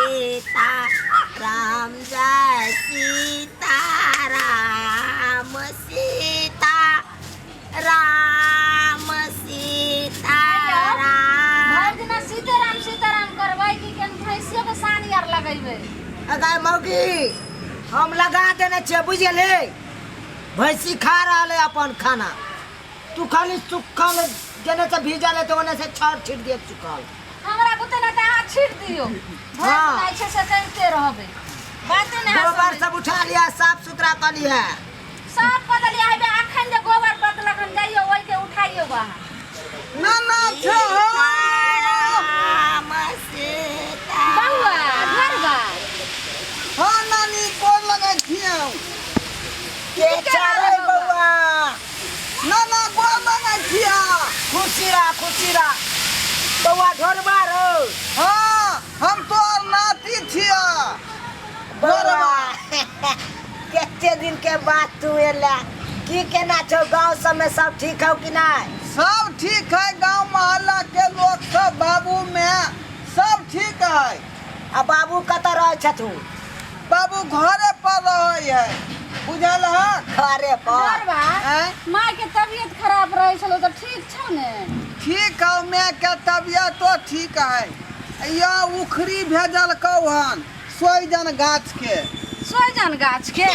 सीता राम जय सीता राम सीता राम सीता राम सीताराम करबै कि केन भैंसियो के सानी आर लगैबै। अगर मौगी हम लगा देने छे बुझले भैंसी खा रहा है अपन खाना तू खाली सुखल जने से भीजल है तो ओने से छाड़ छिट दिए सुखल हमरा बुते ना ता छीट दियो हाँ। भाई से करते रहबे बाते ना गोबर सब उठा लिया साफ सुथरा कर लिया सब बदल आइबे अखन जे गोबर बदलखन जाइयो ओइ के उठाइयो बा ना ना छे हो राम सीता बउआ घर बा हां नानी कोन लगे छियो के चारे बउआ ना ना कोन लगे छियो खुशीरा बउआ ढोरबा रो हां हम तोर नाती छियो बउआ केते दिन के बाद तू एला की केना छौ गांव सब में सब ठीक हो कि नहीं सब ठीक है गांव मोहल्ला के लोग सब बाबू में सब ठीक है आ बाबू कत रहे छथु बाबू घरे पर रहे है बुझल है घरे पर घर बा हैं? मां के तबीयत खराब रहे छलो त ठीक छौ ने ठीक है मैं के तबियत तो ठीक है या उखरी भेजल कौहन सोईजन गाछ के सोजन गाछ के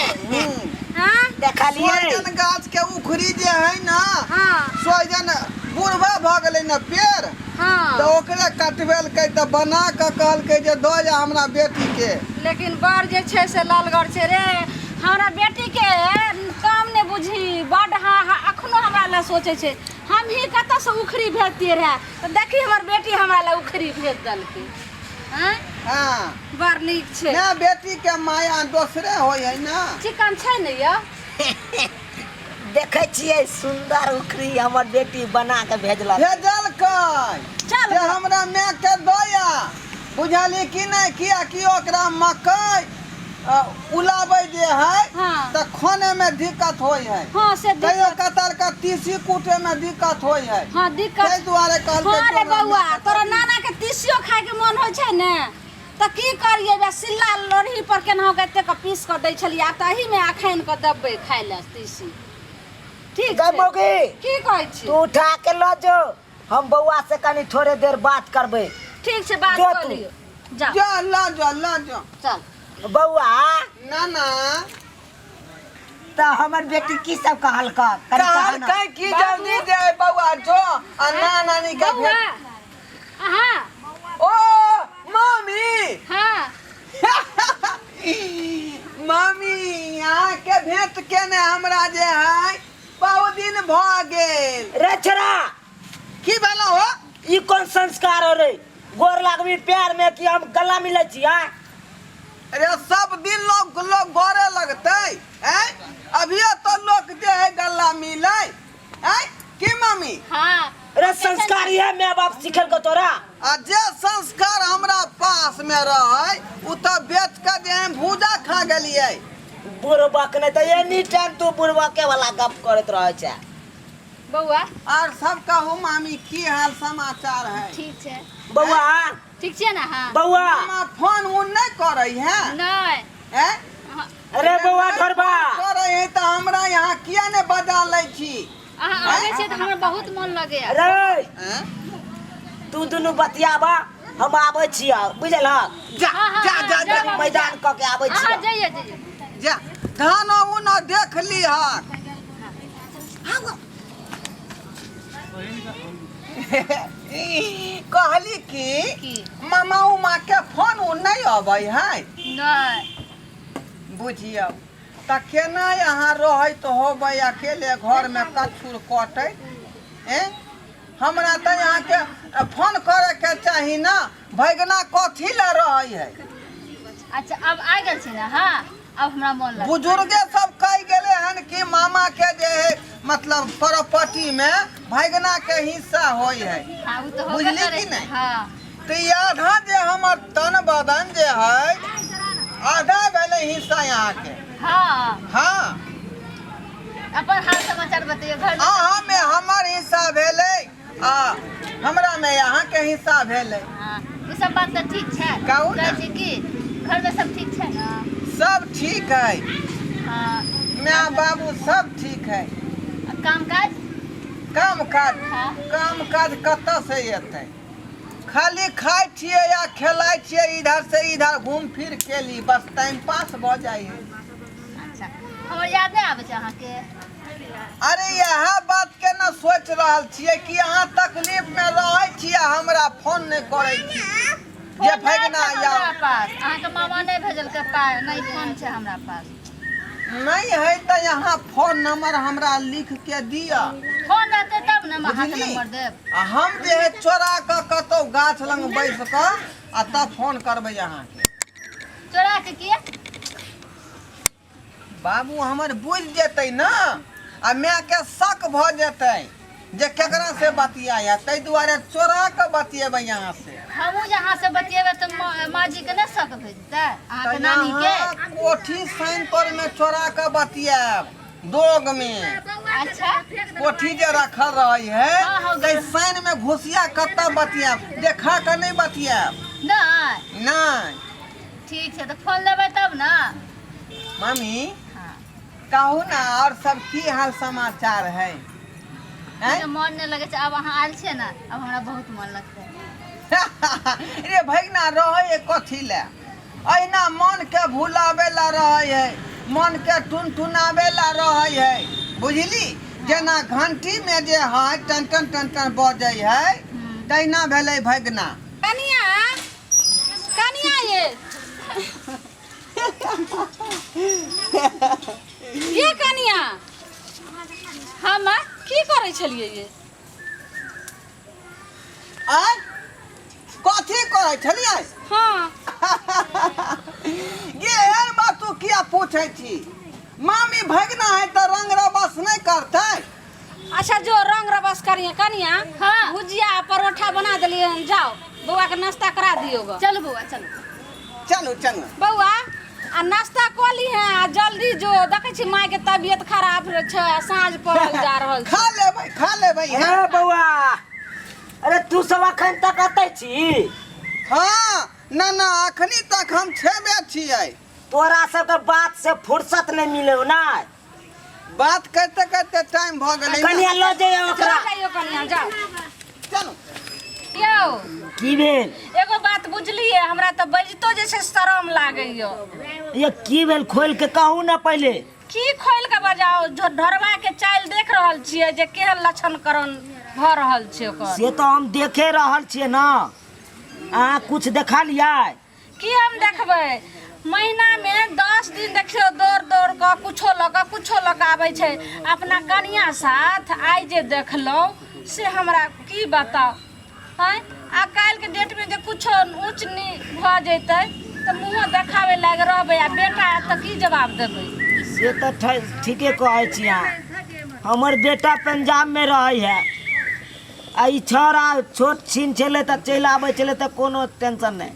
हां देखलिए सोईजन गाछ के उखरी जे है ना हां सोईजन बुढ़वा भ गेलै ना पेड़ हां तो ओकरे कटवेलकै त बना के कहलकै जे दो जा हमरा बेटी के लेकिन बड़ जे छै से लालगढ़ छै रे हमरा बेटी के काम ने बुझी बड अखनो हमरा ला सोचे छै हम ही कत से उखरी भेजतिए रहे तो देखी हमर बेटी हमरा ला उखरी भेज दलकै हैं हां बड़ नीक छै ना बेटी के माया दोसरे होय है ना चिकन छै ने या देखे छिए सुंदर उखरी हमर बेटी बना के भेजलक भेजलकै चल जे हमरा माय के दया बुझली कि नहीं किया कि ओकरा मकई उलाबै जे है हाँ। त खाने में दिक्कत होय है हां से कहियो दिक्कत कतर का तीसी कूटे में दिक्कत होय है हां दिक्कत ताहि दुआरे कहलकै हां रे तोरा बउआ माय के तोरा नाना के तीसियो खाए के मन होय छै ने त की करिए बे सिल्ला लोरही पर केनहो के एते के पीस के दै छलिया तही में अखैन के दब्बे खाइ ले तीसी ठीक गै छै मौगी की कहै छी तू उठा के लो जो हम बउआ से कनी थोड़े देर बात करबे ठीक छै बात जो कर तू। लियो जा जा ला जा चल बउआ नाना त हमर बेटी की सब कहल का कहलकै कि जल्दी दे बउआ जो आ नानी के बउआ भेज हां ओ मम्मी हां मम्मी यहाँ के भेंट केने हमरा जे है बहुत दिन भ गेल रे छोरा की भेलो हो ई कोन संस्कार हो रे गोर लागबी पैर में कि हम गला मिले छी हां अरे सब दिन लोग गोरे लगते हैं अभी तो लोग जे है गला मिले हैं की मम्मी हां रे संस्कार ये माय बाप सिखल को तोरा आ जे संस्कार हमरा पास में रहे उ तो बेच के जे हम भूजा खा गेलिए बुढ़बा के नहीं तो एनी टाइम तू बुढ़बा के वाला गप करत रहे छ बउआ और सब कहू मामी की हाल समाचार है ठीक छै बउआ ठीक छै ना हां बउआ मामा फोन उन नहीं करे है नहीं हैं अरे बउआ ढोरबा करे है तो हमरा यहाँ किया ने बजा ले छी अहाँ आबै छै त हमरा बहुत मन लगे रे हैं तू दुनु बतियाबा हम आबै छियै बुझल जा जा जा जा बाबू, मैदान क के आबै हां छियै जाइए जा धान उन देख ली है कहली कि की मामा उमा के फोन उन नहीं अबै है नहीं बुझियो त केना यहाँ रहे तो होबै अकेले घर में कछुर कटे हैं हमरा तो यहाँ के फोन करे के चाही ना भगना कथी ला रहे है अच्छा अब आ गेल छी ना हां अब हमरा मन लगे बुजुर्गे सब कह गेले हन कि मामा के जे है मतलब प्रॉपर्टी में भगना के हिस्सा होय है हां वो तो बुझली कि नहीं? हां तो ये आधा जे हमर तन बदन जे है आधा भेले हिस्सा यहाँ के हां हाँ अपन हाल समाचार बताइए घर में अहाँ में हमर हिस्सा भेले आ हमरा में यहाँ के हिस्सा भेले हां ई सब बात तो ठीक है। कहू ना। कहै छी कि घर में सब ठीक है ना? सब ठीक है, हाँ, माँ बाबू सब ठीक है। काम काज? काम काज हाँ। काम काज कतऽ से अयतै? खाली खाइ छियै या खेलाइ छियै, इधर से इधर घूम फिर के ली, बस टाइम पास भऽ जाइ है। अच्छा, हमर याद नहीं आबै छै अहाँके? अरे यह बात के न सोच रहल छियै कि अहाँ तकलीफ में रहै छियै, हमरा फोन नहीं करै छी जे भगना या हमरा पास अहाँके मामा नहीं भेजल के पाय, नहीं फोन छै हमरा पास। नहीं है तो यहाँ फोन नंबर हमरा लिख के दिया, फोन रहते तब ना हम अहाँके बुझली? नंबर देब। आ हम जे है चोरा के कतौ गाछ लंग बैस के आ तब फोन करबै अहाँ के। चोरा के किया? बाबू हमर बुझ जेतै ना, आ माँ के शक भ जेतै जे केकरा से बतियाया, तै दुआरे चोरा के बतियेबै यहाँ से। हमहूँ जहाँ से बतियेबै तो माँ जी के नहीं शक भेजतै अहाँके नानी के? कोठी साइन पर में चोरा के बतियाब, दोग में अच्छा, कोठी जे रखल रही है, हाँ, हाँ, तै साइन में घुसिया कत्ता बतियाब, देखा के नहीं बतियाब। नहीं नहीं ठीक है, तो फोन लेबै तब ना। मम्मी हाँ, कहू ना, और सब की हाल समाचार है? मुझे मन नहीं लगे छै, अब अहाँ आयल छियै ना, अब हमरा बहुत मन लगतै। रे भगना रहे कथी ले? अहिना मन के भुलावे ला रहे है, मन के टुनटुनावे ला रहे है, बुझली? जेना घंटी में जे है टन टन टन टन बजे है, तहिना भेलै भगना। कनिया, कनिया ये कनिया, हम की करै छलियै ये? आय कथी करै छलियै? हाँ, ये यार बात तू किया पूछै छी? मामी भगना है तो रंग रबस नहीं करते? अच्छा जो रंग रबस करिए कनिया। हाँ, भुजिया परोठा बना दिलिए, जाओ बउआ के नाश्ता करा दियो। चलो बउआ चलो। चलो चलो बउआ आ नाश्ता कऽ ली है, आ जल्दी जो, देखै छी माय के तबियत खराब छै, साँझ पड़ल जा रहल छै। खा लेबै हे बउआ, अरे तू सब अखन तक अतै छी? हाँ ना ना, अखनी तक हम छेबे छियै। तोरा सबके बात से फुर्सत नहीं मिले हो ना? बात करते करते टाइम भ गेलै। कनिया लो जाइयो ओकरा। जाइयो कनिया जाओ। चलो यौ की भेल? एगो बात बुझलिए, हमरा तो बजितो जे छै शरम लागैयो। ये की भेल, खोल के कहू ना पहले। की खोल के बजाओ, जो ढरवा के चाइल देख रहल छियै जे केहन लक्षण करण भ रहल छै ओकर। से तो हम देखे रहल छियै ना, अहाँ कुछ देखा लिया? की हम देखबै? महीना में 10 दिन देखियो दौड़ दौड़ के कुछो लग आबै छै। अपना कनिया साथ आइ जे देखलौ से हमरा की बताओ हैं? आ काल के डेट में जे कुछो ऊंच नीच भ जैतै तो मुंह देखावे लाग रहबै, आ बेटा त की जवाब देबै? से तो ठीके कहै छी अहाँ। हमर बेटा पंजाब में रहे है, आ ई छोरा छोट छीन छले त चलि आबै छले त कोनो टेंशन नहीं।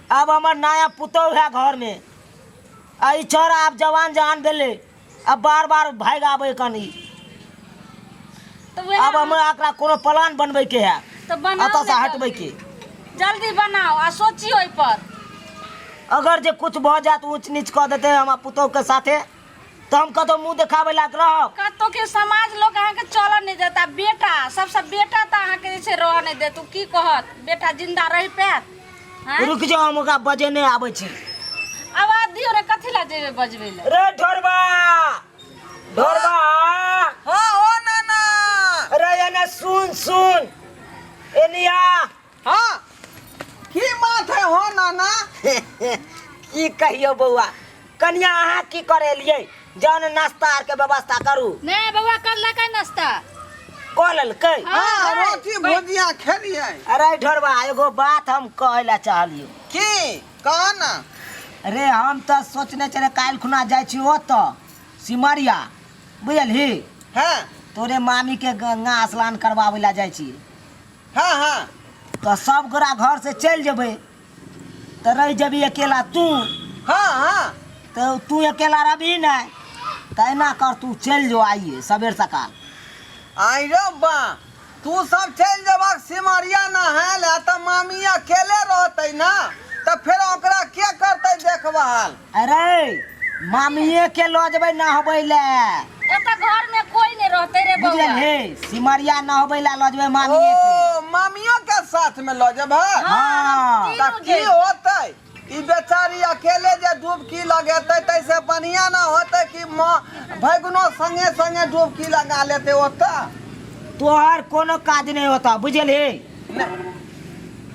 अब हमर नया पुतौह है घर में, आ ई छोरा अब जवान जहान भेले, अब बार बार भाग आबै कनी। तो वह अब हमरा एकरा कोनो प्लान बनबै के है, तो बनाओ अतः से ने हटबै के। जल्दी बनाओ आ सोचियो ओइ पर। अगर जे कुछ भ जात ऊंच नीच कह देते हमर पुतौह के साथे, तो हम कतौ मुंह देखावे लायक रहब? कतो के समाज लोग अहाँ के चल नहीं देता। बेटा सबसे बेटा तो अहाँ के जे रह नहीं दे, तू की कहत? बेटा जिंदा रह पैत? रुक जाओ, हम ओकरा बजे नहीं आबै छी। आवाज दियो रे, कथी ला जेबे बजबै ले? रे ढोरबा, ढोरबा, हाँ हो ना ना। अरे एने सुन एनिया। हाँ की बात है हो ना ना? की कहियो बउआ, कनिया अहाँ की करे लिए? जौन नाश्ता आर के व्यवस्था करू। नहीं बउआ कर ला का नाश्ता? कऽ लेलकै? हाँ रोटी भुजिया खेलिए। अरे ढोरबा, एगो बात हम कहे ला चाहलियो। की कह ना? अरे हम तो सोचने चले काल्हि खुना जाइ छी ओतऽ सिमरिया, बुझलही? हाँ तोरे मामी के गंगा स्नान करवावे ला जाइ छी। हाँ हाँ तो सब गोरा घर से चल जेबै, तो रह जेबी अकेला तू। हाँ हाँ तो तू अकेला रही नहीं, तो ऐना कर तू चल जो, आइए सवेर सकाल। आई रो बा तू सब चल जबाक सिमरिया नहाल है तो मामी अकेले रहते ना तो फिर ओकरा के करते देखभाल। अरे मामिए के लो जबै नहबै ले। एता घर में कोई नहीं रहते रे बउआ। बुझल हे सिमरिया नहबै ला लो जबै मामिए के। ओ मामियों के साथ में लो जब हाँ। तो की होते ई बेचारी अकेले जे डुबकी लगेते तैसे बढ़िया ना होते कि माँ भगनो संगे संगे डुबकी लगा लेते होता। तोहर कोनो काज नहीं होता बुझल हे।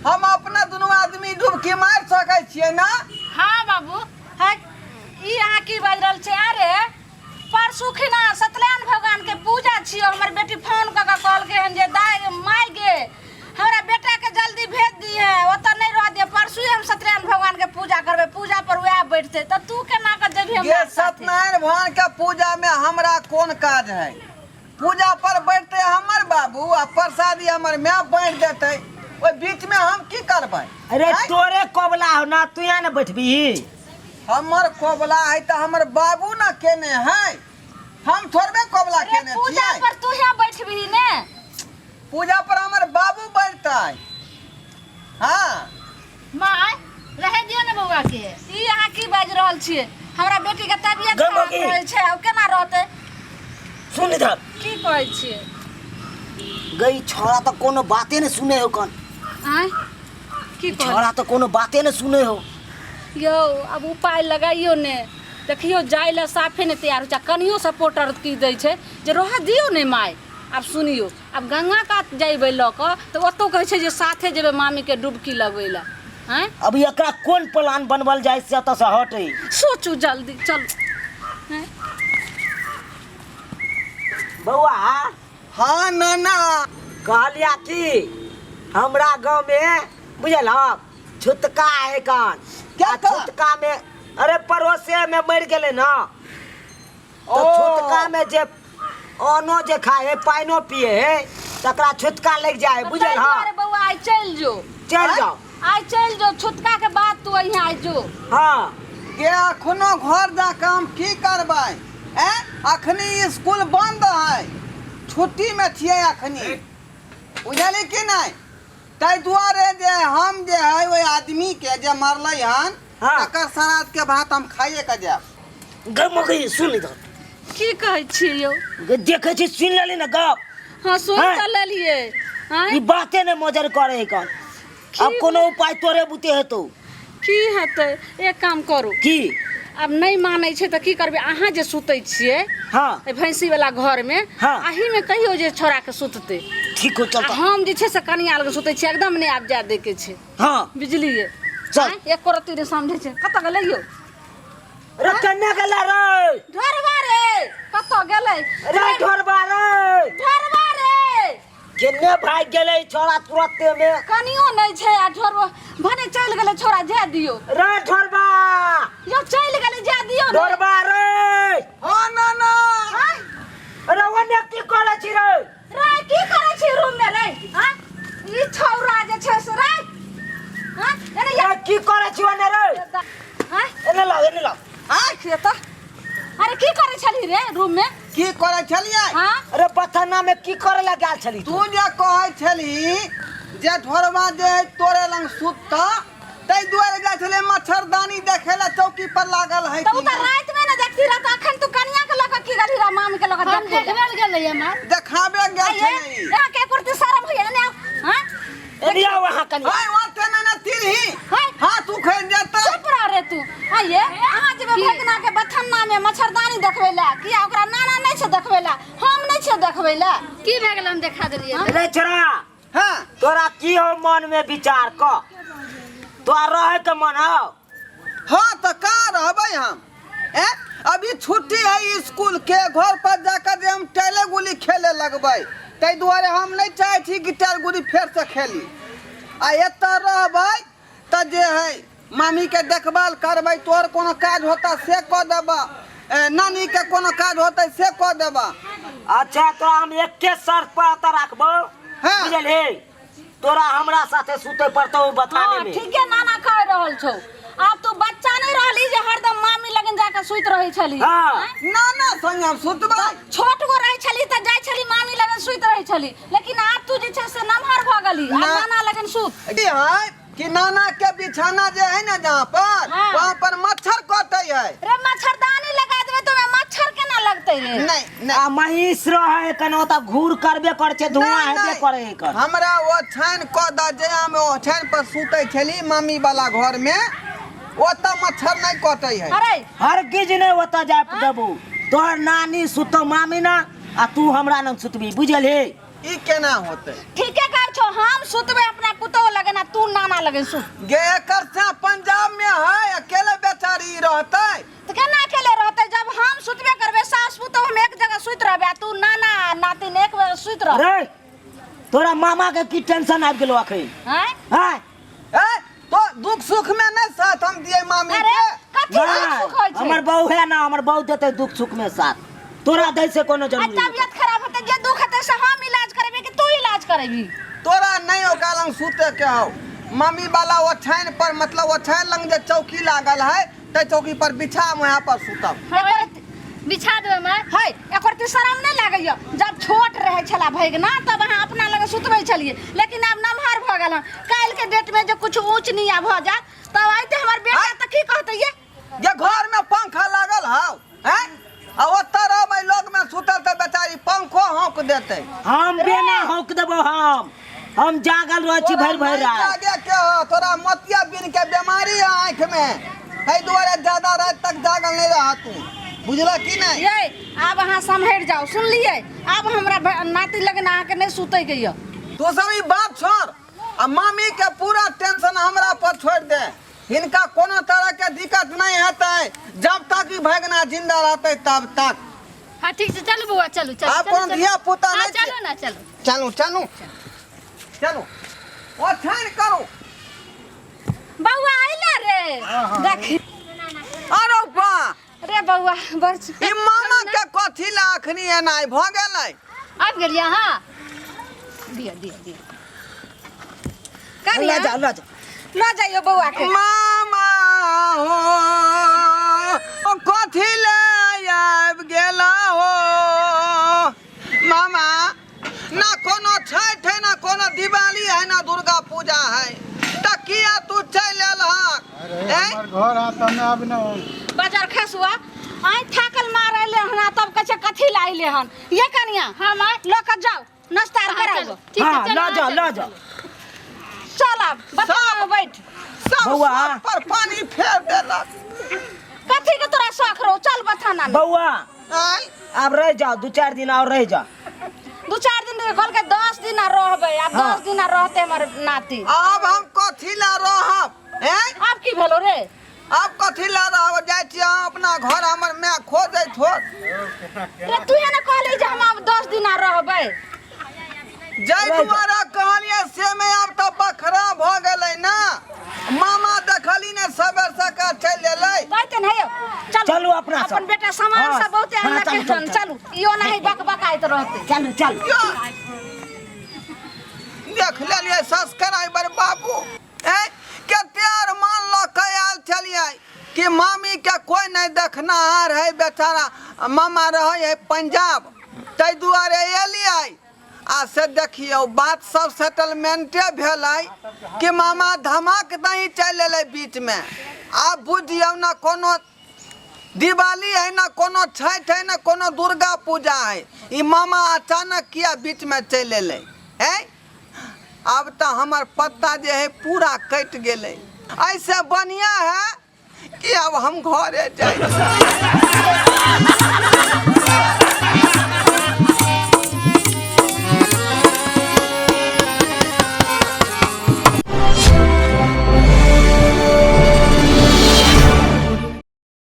हम अपना दोनों आदमी डुबकी मार सके छिए ना। हाँ बाबू है ई यहाँ की बाज रहल छे। अरे परसू खिना सत्यनारायण भगवान के पूजा छियो। हमर बेटी फोन क के कहल के जे दाई माई गे हमरा बेटा के जल्दी भेज दिए ओत नहीं रह दे। परसू हम सत्यनारायण भगवान के पूजा करबे पूजा पर वह बैठते त तू केना कर जेबी हम ये सत्यनारायण भगवान के पूजा में हमरा कौन काज है। पूजा पर बैठते हमर बाबू आ प्रसादी हमर माँ बांट देते ओइ बीच में हम की करबै। अरे तोरे कोबला हो ना तू यहाँ न बैठबी। हमर कोबला है तो हमर बाबू ना केने है हम थोड़बे कोबला अरे केने पूजा छियै। पर तू यहाँ बैठबी ने। पूजा पर हमर बाबू बैठता है। हाँ माय रहे दियो ने बउआ के। ई यहाँ की बाज रहल छिए। हमरा बेटी के तबियत गम खराब की। रहै छै अब केना रहते। सुन इधर की कहै छिए। गई छोरा तो कोनो बाते न सुने हो कन। आय की कहै छोरा तो कोनो बाते न सुने हो। यो अब उपाय लगाइयो ने। देखियो जाय ला साफे ने तैयार हो जा कनियो सपोर्टर की दै छै जे रह दियो ने माय। अब सुनियो अब गंगा कात जाइबे ल क तो ओतो कहै छै जे साथे जेबे मामी के डुबकी लगबै ला। हैं अब एकरा कोन प्लान बनवल जाय से त से हटे। सोचू जल्दी चल। हैं बउआ हाँ नाना कहलिया कि हमरा गांव में बुझल हम छुतका है कन। क्या कहा? छुतका में अरे पड़ोसे में मर गेले ना तो ओ। छुतका में जे अनो जे खाए है पाइनो पिए है तकरा छुतका लग जाए बुझल हाँ। अरे बउआ आई चल जो चल जाओ। आई चल जो छुटका के बाद तू यहाँ आई जो। हाँ के अखनो घर जा के हम की करबै। अखनी स्कूल बंद है छुट्टी में छियै अखनी बुझली कि नहीं। ताहि दुआरे जे हम जे है ओइ आदमी के जे मरलै हन हाँ। तकर श्राद्ध के भात हम खाइए के जाब। गमगी सुन इधर की कहै छियै यौ। देखे छी सुन लेली ना गप। हाँ सुन हाँ। त लेलिए। ई बाते ने मजर करे है कन। अब कोनो उपाय तोरे बुते हेतौ की हेतै एक काम करू की। अब नहीं मानै छै त की करबे अहाँ जे सुतै छियै हाँ ए भैंसी वाला घर में हाँ। अही में कहियो जे छोरा के सुतते। ठीक हो चल आ हम जे छै से कनिया लग सुतै छियै एकदम नहीं आब जा दे के छै। हाँ बुझलिए चल। एक रत्ती रे समझे छै कत गेलै यौ। रे कन्या गेला रे ढोरबा रे कत गेलै रे ढोरबा रे ढोरबा रे केने भाग गेलै छोरा तुरते में। कनियो नहीं छै आ ढोरबा भने चल गेलै छोरा जा दियो। रे ढोरबा यो चल गेलै जा दियो ने। ढोरबा रे हाँ नाना हाँ? अरे ओने की करे छी रे। रे की करे छी रूम में रे। हां ई छौरा जे छै से रे। हां एने या ये की करे छी ओने रे। हां एने लाओ एने लाओ। आख ये त अरे की करे छली रे रूम में। की करे छलियै। हां अरे बथाना में की करे ला गेल छली तू जे कहै छली जे ढोरबा जे तोरे लंग सुतता ताहि दुआरे जाइ छले मच्छरदानी देखे ला चौकी पर लागल है तो त रात में न देखती रह त अखन तू कन्या के लग की गली रा मामी के लग हम देखबे गेलै हमर देखाबे गेल ये छली। यहाँ के कुर्ती शर्म होइए ने। हां एने आओ वहां कनी। हाय ओते ना तिरही हाय हां तू खैन जेतै। चुप रह रे तू। आइए अहाँ जेबे भगना के बथन्ना में मच्छरदानी देखबै ला किया ओकरा नाना नहीं छै देखबै ला हम नहीं छै देखबै ला। की भए गेल हम देखा देलियै। रे छोरा हां तोरा की हो मन में विचार क तोरा रहे के मन हो। हां त का रहबै हम। अभी छुट्टी है स्कूल के घर पर जाकर जे हम टैले गुली खेले लगबै ताहि दुआरे हम नहीं चाहे छी गिटार गुली फेर से खेली। आ एतऽ रहबै त जे है मामी के देखभाल करबै तोर कोनो काज होता से क देबा नानी के कोनो काज होता से क देबा। अच्छा तोरा हम एके शर्त पर त राखबो हाँ। बुझले तोरा हमरा साथे सुते पड़तौ बथाने हां में। ठीक है नाना कह रहल छौ। अब तू बच्चा नहीं रहली जे हरदम मामी लग लगे जाके सुत रही छली हाँ। हैं? नाना संग हम सुतबै छोट गो रही छली त जाय छली मामी लगे सुत रही छली लेकिन आब तू जे छै से नमहर भ गली आ ना। नाना लगन सुत ई है कि नाना के बिछाना जे है ना जहाँ पर हाँ। वहाँ पर मच्छर कटे है रे मच्छरदानी लगा देबे तो मच्छर केना लगतै रे नहीं आ महिष रहे कनो त घूर करबे कर छे धुआं नहीं, हेबे नहीं। करे एकर हमरा वो छान क द जया में वो छान पर सुते छली मम्मी वाला घर में ओत मच्छर नहीं कटे है अरे हर गिज ने ओता जाय देबू तोहर नानी सुतो मामी ना आ तू हमरा न सुतबी बुझल हे ई केना होते ठीके कर छो हम सुतबे अपना पुतो लगे ना तू नाना लगे सुत गे एकर से पंजाब में है अकेले बेचारी रहते तो केना अकेले रहते जब हम सुतबे करबे सास पुतो हम एक जगह सुत रहबे आ तू नाना नातिन एक जगह सुत रह अरे तोरा मामा के की टेंशन आबि गेलो अखन हैं हां ए तो दुख सुख में नहीं साथ हम दिए मामी अरे के कथी दुख सुख होय छै हमर बहू है ना हमर बहू देते दुख सुख में साथ तोरा दै से कोनो आ जरूरी नहीं। तबियत खराब होते जे दुख होते से हम इलाज करेबे कि तू इलाज करेबी तोरा नहीं हो कालंग सूते के हो मम्मी वाला वो छान पर मतलब वो छान लंग जे चौकी लागल है ते चौकी पर बिछा हम यहाँ पर सुतब बिछा देबै माय है एकर त शरम नहीं लागैया जब छोट रहे छला भैगना तब अहाँ अपना लगे सुतबै छलिए लेकिन अब नमहर भ गेल काल के डेट में जो कुछ ऊंच नीचा भ जात तब आइते हमर बेटा त की कहते ये घर में पंखा लागल है हैं आ ओतर अब लोग में सुतल तो बेचारी पंखो हौंक देते हम बेना हौक देबो हम जागल रह छी भर भर रात जागे के हो तोरा मोतिया बिन के बीमारी है आँख में कई दुआरे ज्यादा रात तक जागल नहीं रहा तू बुझला की नहीं ये अब अहाँ संभर जाओ सुन लिए अब हमरा नाती लगन अहाँ के नहीं सुते गई तू सब ई बात छोड़ आ मामी के पूरा टेंशन हमरा पर छोड़ दे इनका कोनो तरह के दिक्कत नहीं होते जब तक ई भगना जिंदा रहते तब तक हाँ ठीक छै चलू बौआ चलू चलू आप चलू, कौन चलू। धिया पुता हाँ, नहीं चलू ना चलू चलो चलो चलो और छान करो बउआ आइला रे देख अरे बा रे बउआ बस ई मामा के कथी ला अखनी एनाय भ गेलै आबि गेलियै अहाँ दिया दिया दिया करिया ला जा ल जाइयो बउआ के मामा हो कथी ले आबि गेला हो मामा ना कोनो छठ है ना कोनो दिवाली है ना दुर्गा पूजा है त किया तू चल एल हमार घर आता में अब न बाजार खसुआ आई थाकल मार आइले हन तब कछे कथी लाइले हन ये कनिया हम ल के जाओ नाश्ता हाँ, कराओ चलो, ठीक है हाँ चलो ला हाँ, जा चलो, ला चलो। जा चल अब बता बैठ सब बौआ। सब पर पानी फेर देलक कथी के तोरा शौक रहो चल बथाना में बउआ आय अब रह जाओ 2-4 दिन और रह जा 2-4 दिन कहल के 10 दिन रहबे आ 10 दिन रहते हमर नाती अब हम कथी ला रहब हैं अब की भेलो रे अब कथी ला रहब जाय छी अहाँ अपना घर हमर माय खोजै छोड़ रे तू ने कहली जे हम अब 10 दिन रहबे जय तुम्हारा कहलिए से में अब तो बखरा भ गेलै ना मामा देखली ने सबेर सका चल एलै कहते नहीं चल चलू अपना सब। अपन बेटा सामान हाँ, सब बहुते हाँ, हमरा चलू, के चलू, चलू इयो नहीं बकबकाइत रहते चल चल देख लेलिए सब्सक्राइबर बाबू हैं कते आर मान ल के आयल छलिए कि मामी के कोई नहीं देखनार है बेचारा मामा रहे है पंजाब तै दुआरे एलिए आ से देखियो बात सब सेटलमेंटे भेलै कि मामा धमाक नहीं चल एलै बीच में आब बुझियो ना कोनो दिवाली है ना कोनो छठ है ना कोनो दुर्गा पूजा है ई मामा अचानक किया बीच में चल एलै हैं अब तो हमार पत्ता जे है पूरा कट गेलै ऐसे बढ़िया है कि अब हम घरे जाए